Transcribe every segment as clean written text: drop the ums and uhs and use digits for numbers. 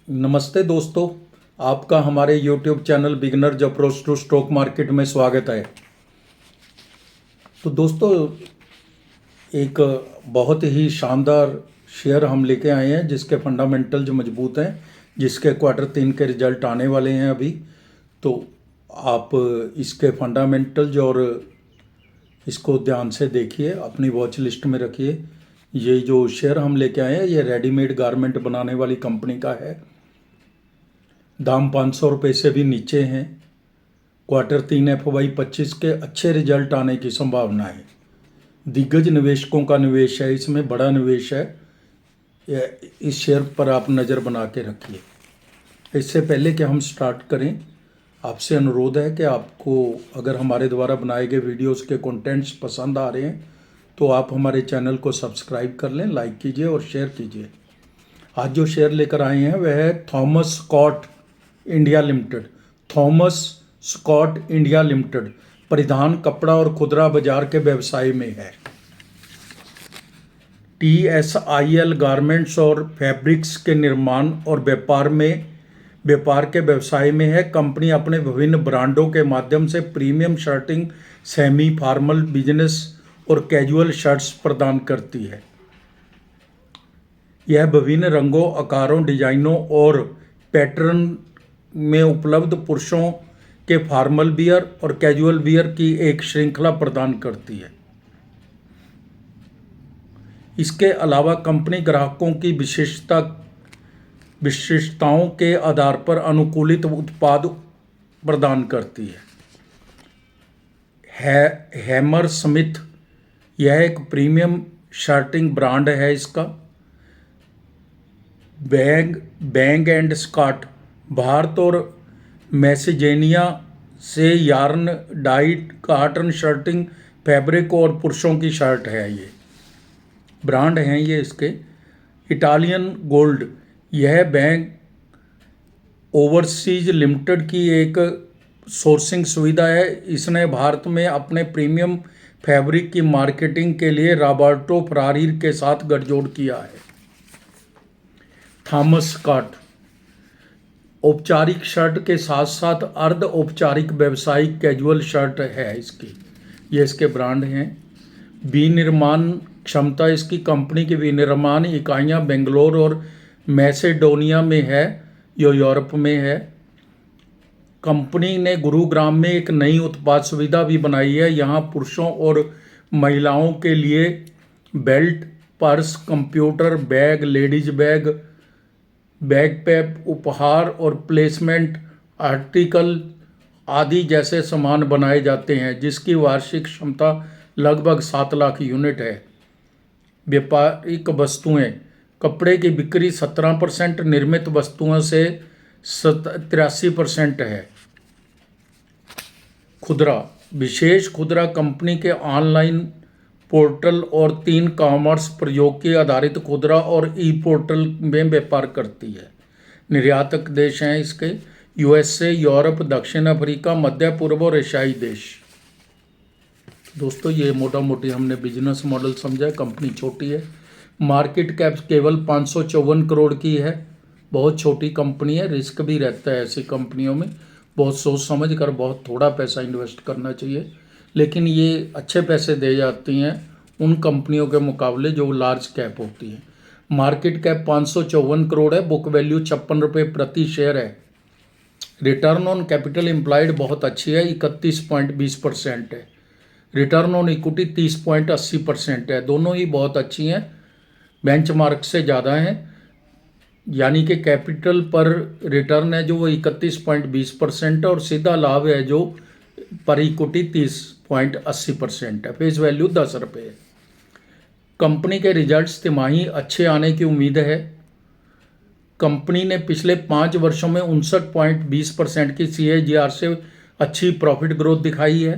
नमस्ते दोस्तों। आपका हमारे YouTube channel beginner approach to stock market में स्वागत है। तो दोस्तों, एक बहुत ही शानदार शेयर हम लेके आए हैं जिसके फंडामेंटल जो मजबूत हैं, जिसके क्वार्टर 3 के रिजल्ट आने वाले हैं अभी। तो आप इसके फंडामेंटल और इसको ध्यान से देखिए, अपनी वॉच लिस्ट में रखिए। ये जो शेयर हम लेके आए हैं ये रेडीमेड गारमेंट बनाने वाली कंपनी का है। दाम 500 रुपये से भी नीचे हैं। क्वार्टर 3 FY 25 के अच्छे रिजल्ट आने की संभावना है। दिग्गज निवेशकों का निवेश है, इसमें बड़ा निवेश है। इस शेयर पर आप नज़र बना के रखिए। इससे पहले कि हम स्टार्ट करें, आपसे अनुरोध है कि आपको अगर हमारे द्वारा बनाए गए वीडियोस के कंटेंट्स पसंद आ रहे हैं तो आप हमारे चैनल को सब्सक्राइब कर लें, लाइक कीजिए और शेयर कीजिए। आज जो शेयर लेकर आए हैं वह है Thomas Scott India limited. Thomas Scott India limited परिधान, कपड़ा और खुदरा बाजार के व्यवसाय में है। TSIL गारमेंट्स और फैब्रिक्स के निर्माण और व्यापार के व्यवसाय में है। कंपनी अपने विभिन्न ब्रांडों के माध्यम से premium shirting, semi formal, business और कैजुअल शर्ट्स प्रदान करती है। यह विभिन्न रंगों, आकारों, डिजाइनों और पैटर्न में उपलब्ध पुरुषों के फॉर्मल वियर और कैजुअल वियर की एक श्रृंखला प्रदान करती है। इसके अलावा कंपनी ग्राहकों की विशेषताओं के आधार पर अनुकूलित उत्पाद प्रदान करती है। हैमर स्मिथ यह एक प्रीमियम शर्टिंग ब्रांड है। इसका बैंग एंड स्कॉट भारत और मैसेडोनिया से yarn died cotton shirting fabric और पुरुषों की शर्ट है। ये ब्रांड हैं ये इसके। इटालियन गोल्ड यह बैंक ओवरसीज लिमिटेड की एक सोर्सिंग सुविधा है। इसने भारत में अपने प्रीमियम फैब्रिक की मार्केटिंग के लिए रॉबर्टो फरारी के साथ गठजोड़ किया है। थॉमस स्कॉट औपचारिक शर्ट के साथ साथ अर्ध औपचारिक व्यावसायिक कैजुअल शर्ट है इसकी। ये इसके ब्रांड हैं। विनिर्माण क्षमता इसकी कंपनी की विनिर्माण इकाइयाँ बेंगलोर और मैसेडोनिया में है, जो यूरोप में है। कंपनी ने गुरुग्राम में एक नई उत्पाद सुविधा भी बनाई है। यहाँ पुरुषों और महिलाओं के लिए belt, purse, computer bag, ladies backpack, उपहार और प्लेसमेंट आर्टिकल आदि जैसे सामान बनाए जाते हैं, जिसकी वार्षिक क्षमता लगभग 7 लाख यूनिट है। व्यापारिक वस्तुएं, कपड़े की बिक्री 17%, निर्मित वस्तुओं से 83% है। खुदरा, विशेष खुदरा कंपनी के ऑनलाइन पोर्टल और 3 कॉमर्स प्रयोग के आधारित खुदरा और ई पोर्टल में व्यापार करती है। निर्यातक देश हैं इसके USA, यूरोप, दक्षिण अफ्रीका, मध्य पूर्व और एशियाई देश। दोस्तों, ये मोटा मोटी हमने बिजनेस मॉडल समझा। कंपनी छोटी है, मार्केट कैप केवल 554 करोड़ की है। बहुत छोटी कंपनी है। रिस्क भी रहता है ऐसी कंपनियों में। बहुत सोच समझ कर बहुत थोड़ा पैसा इन्वेस्ट करना चाहिए, लेकिन ये अच्छे पैसे दे जाती हैं उन कंपनियों के मुकाबले जो लार्ज कैप होती हैं। मार्केट कैप 554 करोड़ है। बुक वैल्यू 56 रुपये प्रति शेयर है। रिटर्न ऑन कैपिटल एम्प्लॉयड बहुत अच्छी है, 31.20% है। रिटर्न ऑन इक्विटी 30.80% है। दोनों ही बहुत अच्छी हैं, बेंचमार्क से ज़्यादा हैं। यानी कि कैपिटल पर रिटर्न है जो वो 31.20% है और सीधा लाभ है जो पर इक्विटी 30.80% है। फेस वैल्यू 10 रुपये है। कंपनी के रिजल्ट्स तिमाही अच्छे आने की उम्मीद है। कंपनी ने पिछले 5 वर्षों में 59.20% की CAGR से अच्छी प्रॉफिट ग्रोथ दिखाई है।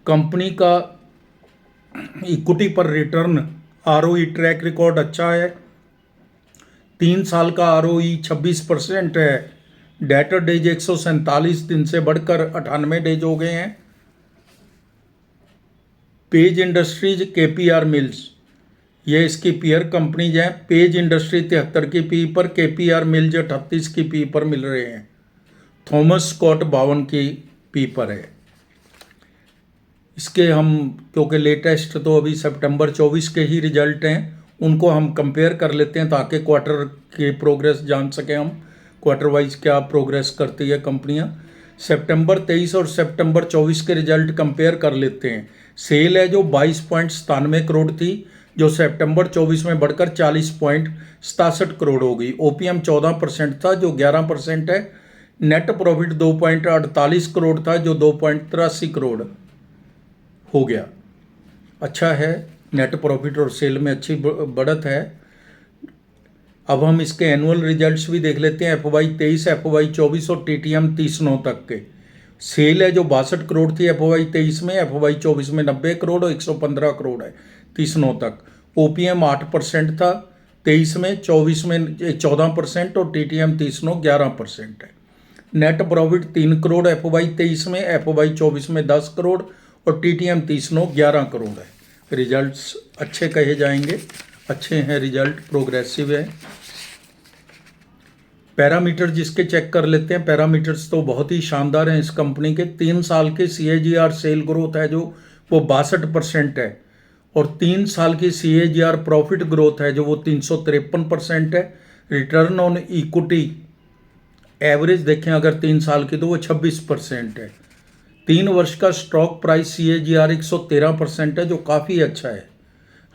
कंपनी का इक्विटी पर रिटर्न ROE ट्रैक रिकॉर्ड अच्छा है। 3 साल का ROE 26% है। डेटर डेज 147 दिन से बढ़कर 98 डेज हो गए हैं। पेज इंडस्ट्रीज KPR मिल्स ये इसकी पीयर कंपनीज हैं। पेज इंडस्ट्री 73 की पी पर, KPR मिल्स 38 की पी पर मिल रहे हैं, थॉमस स्कॉट 52 की पी पर है। इसके हम क्योंकि लेटेस्ट तो अभी सितंबर 24 के ही रिजल्ट हैं, उनको हम कंपेयर कर लेते हैं ताकि क्वार्टर की प्रोग्रेस जान सकें हम, क्वार्टर वाइज क्या प्रोग्रेस करती है कंपनियां। सितंबर 23 और सितंबर 24 के रिजल्ट कंपेयर कर लेते हैं। सेल है जो 22.97 करोड़ थी, जो सितंबर 24 में बढ़कर 40.67 करोड़ हो गई। OPM 14% था, जो 11% है। नेट प्रॉफिट 2.48 करोड़ था, जो 2.83 करोड़ हो गया। अच्छा है, नेट प्रॉफिट और सेल में अच्छी बढ़त है। अब हम इसके एनुअल रिजल्ट्स भी देख लेते हैं, FY 23, FY 24 और TTM 30/9 तक के। सेल है जो 62 करोड़ थी FY 23 में, FY 24 में 90 करोड़ और 115 करोड़ है 30/9 तक। OPM 8% था 23 में, 24 में 14% और TTM 30/9 11% है। नेट प्रॉफिट 3 करोड़ FY 23 में, FY 24 में 10 करोड़ और TTM 30/9 11 करोड़ है। रिजल्ट्स अच्छे कहे जाएंगे, अच्छे हैं रिजल्ट, प्रोग्रेसिव है। पैरामीटर जिसके चेक कर लेते हैं, पैरामीटर्स तो बहुत ही शानदार हैं इस कंपनी के। 3 साल के CAGR सेल ग्रोथ है जो वो 62% है, और 3 साल की CAGR प्रॉफिट ग्रोथ है जो वो 353% है। रिटर्न ऑन इक्विटी एवरेज देखें अगर 3 साल की तो वो 26% है। 3 वर्ष का स्टॉक प्राइस CAGR 113% है, जो काफ़ी अच्छा है।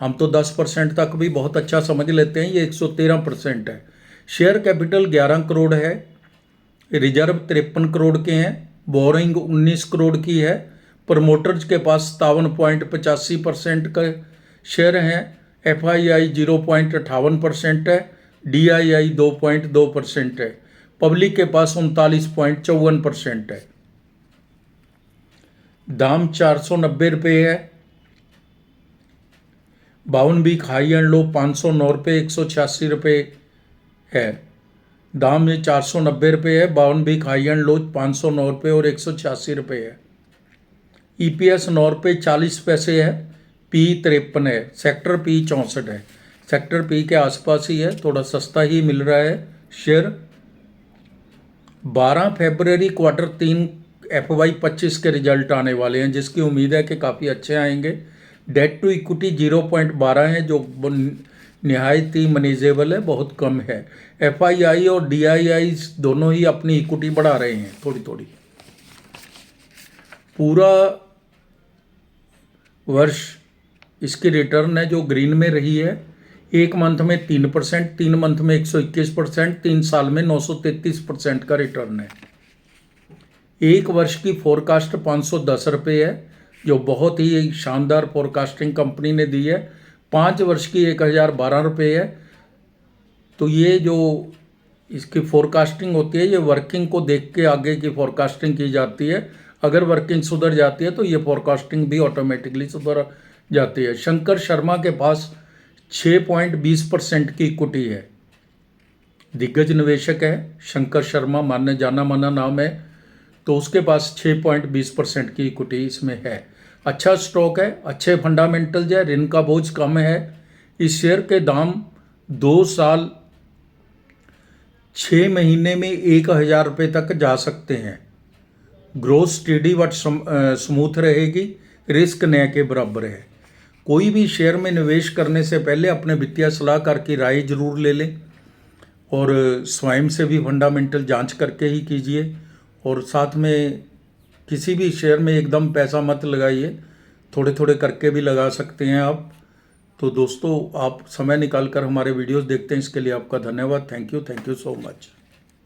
हम तो 10% तक भी बहुत अच्छा समझ लेते हैं, ये 113% है। शेयर कैपिटल 11 करोड़ है, रिजर्व 53 करोड़ के हैं, बोरिंग 19 करोड़ की है। प्रमोटर्स के पास 57.85% का शेयर हैं। FII 0.58% है, DII 2.2% है। पब्लिक के पास 39.54% है। दाम 490 रुपये है। 52 वीक हाई एंड लो 509 रुपये, 186 रुपये है। दाम ये 490 रुपये है। 52 वीक हाई एंड लो 509 रुपये और 186 रुपये है। EPS 9 रुपये 40 पैसे है। P 53 है। सेक्टर P 64 है। सेक्टर P के आसपास ही है, थोड़ा सस्ता ही मिल रहा है शेयर। 12 फरवरी Q3 FY 25 के रिजल्ट आने वाले हैं, जिसकी उम्मीद है कि काफ़ी अच्छे आएंगे। डेट टू इक्विटी 0.12 है, जो निहायत ही मैनेजेबल है, बहुत कम है। FII और DII दोनों ही अपनी इक्विटी बढ़ा रहे हैं थोड़ी थोड़ी। पूरा वर्ष इसकी रिटर्न है जो ग्रीन में रही है। 1 मंथ में 3%, 3 मंथ में 121%, 3 साल में 933% का रिटर्न है। 1 वर्ष की फोरकास्ट 510 रुपये है, जो बहुत ही शानदार फोरकास्टिंग कंपनी ने दी है। 5 वर्ष की 1012 रुपये है। तो ये जो इसकी फोरकास्टिंग होती है, ये वर्किंग को देख के आगे की फोरकास्टिंग की जाती है। अगर वर्किंग सुधर जाती है तो ये फोरकास्टिंग भी ऑटोमेटिकली सुधर जाती है। शंकर शर्मा के पास 6.20% की इक्विटी है। दिग्गज निवेशक है शंकर शर्मा, मानने जाना माना नाम है, तो उसके पास 6.20% की इक्विटी इसमें है। अच्छा स्टॉक है, अच्छे फंडामेंटल्स है, ऋण का बोझ कम है। इस शेयर के दाम 2 साल 6 महीने में 1000 रुपये तक जा सकते हैं। ग्रोथ स्टेडी बट स्मूथ रहेगी, रिस्क न के बराबर है। कोई भी शेयर में निवेश करने से पहले अपने वित्तीय सलाहकार की राय जरूर ले लें, और स्वयं से भी फंडामेंटल जांच करके ही कीजिए। और साथ में किसी भी शेयर में एकदम पैसा मत लगाइए, थोड़े थोड़े करके भी लगा सकते हैं आप। तो दोस्तों, आप समय निकाल कर हमारे वीडियोस देखते हैं, इसके लिए आपका धन्यवाद। Thank you so much.